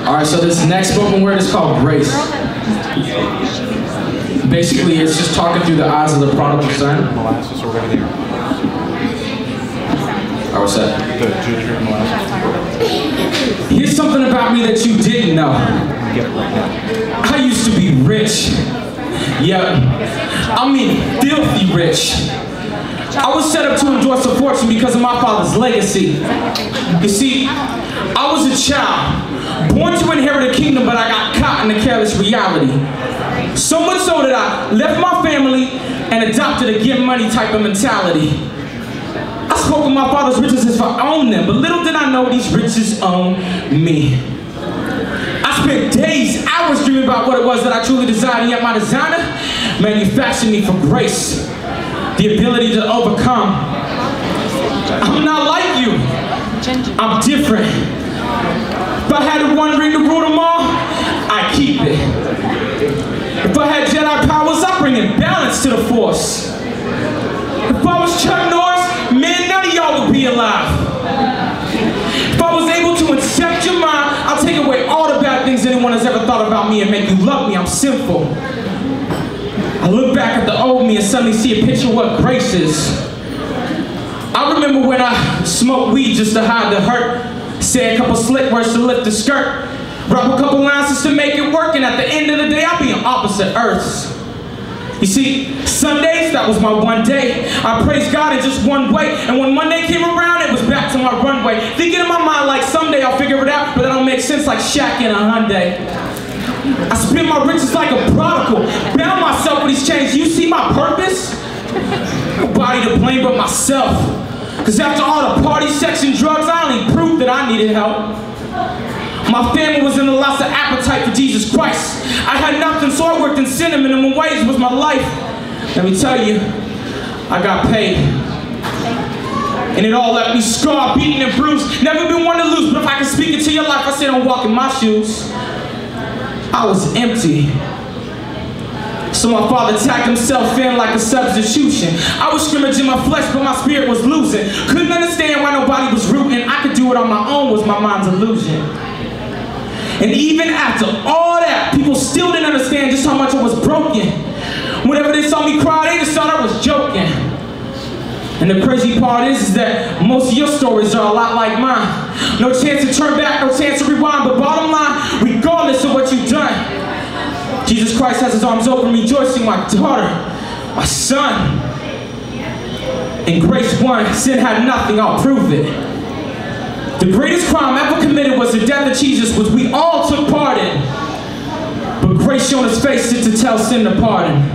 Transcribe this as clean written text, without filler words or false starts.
Alright, so this next spoken word is called grace. Basically, it's just talking through the eyes of the prodigal son. Molasses or whatever they are. Alright, what's that? The ginger molasses. Here's something about me that you didn't know. Get it right now. I used to be rich. Yeah, I mean filthy rich. I was set up to endorse a fortune because of my father's legacy. You see, I was a child, born to inherit a kingdom, but I got caught in a careless reality. So much so that I left my family and adopted a get money type of mentality. I spoke of my father's riches as if I owned them, but little did I know these riches own me. I spent days, hours dreaming about what it was that I truly desired, and yet my designer manufactured me for grace. The ability to overcome. I'm not like you. I'm different. If I had one ring to rule them all, I keep it. If I had Jedi powers, I bring in balance to the Force. If I was Chuck Norris, man, none of y'all would be alive. If I was able to incept your mind, I'll take away all the bad things anyone has ever thought about me and make you love me. I'm sinful. I look back at the old me and suddenly see a picture of what grace is. I remember when I smoked weed just to hide the hurt, say a couple slick words to lift the skirt, rub a couple lines to make it work, and at the end of the day, I'll be on opposite earths. You see, Sundays, that was my one day. I praised God in just one way, and when Monday came around, it was back to my runway. Thinking in my mind like someday I'll figure it out, but that don't make sense like Shaq in a Hyundai. I spent my riches like a prodigal, bound myself with these chains. You see my purpose? Nobody to blame but myself. Cause after all the party, sex, and drugs, I only proved that I needed help. My family was in the loss of appetite for Jesus Christ. I had nothing, so I worked in sin in minimum wage was my life. Let me tell you, I got paid. And it all left me scarred, beaten, and bruised. Never been one to lose, but if I can speak into your life, I say don't walk in my shoes. I was empty. So my father tacked himself in like a substitution. I was scrimmaging my flesh, but my spirit was losing. Couldn't understand why nobody was rooting. I could do it on my own was my mind's illusion. And even after all that, people still didn't understand just how much I was broken. Whenever they saw me cry, they just thought I was joking. And the crazy part is that most of your stories are a lot like mine. No chance to turn back, no chance to rewind, but bottom line, regardless of what you've done, Jesus Christ has his arms open, rejoicing, my daughter, my son. And grace won, sin had nothing, I'll prove it. The greatest crime ever committed was the death of Jesus, which we all took part in. But grace shone his face to tell sin to pardon.